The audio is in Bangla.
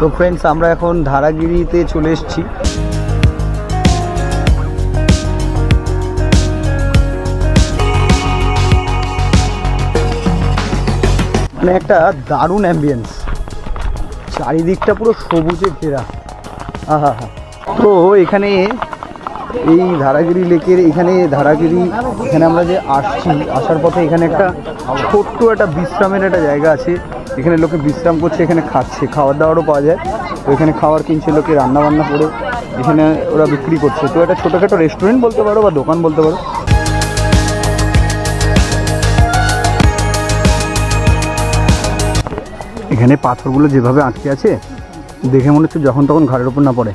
তো ফ্রেন্ডস, আমরা এখন ধারাগিরিতে চলে এসেছি। মানে একটা দারুণ অ্যাম্বিয়েন্স, চারিদিকটা পুরো সবুজে ঘেরা। আহা হা। তো এখানে এই ধারাগিরি লেকের এখানে আমরা যে আসছি, আসার পথে এখানে একটা ছোট্ট একটা বিশ্রামের একটা জায়গা আছে। এখানে লোকে বিশ্রাম করছে, এখানে খাচ্ছে, খাবার দাবারও পাওয়া যায়। তো এখানে খাবার কিনছে লোকে, রান্না বান্না করে এখানে ওরা বিক্রি করছে। তো এটা ছোটোখাটো রেস্টুরেন্ট বলতে পারো বা দোকান বলতে পারো। এখানে পাথরগুলো যেভাবে আটকে আছে দেখে মনে হচ্ছে যখন তখন ঘাড়ের ওপর না পড়ে।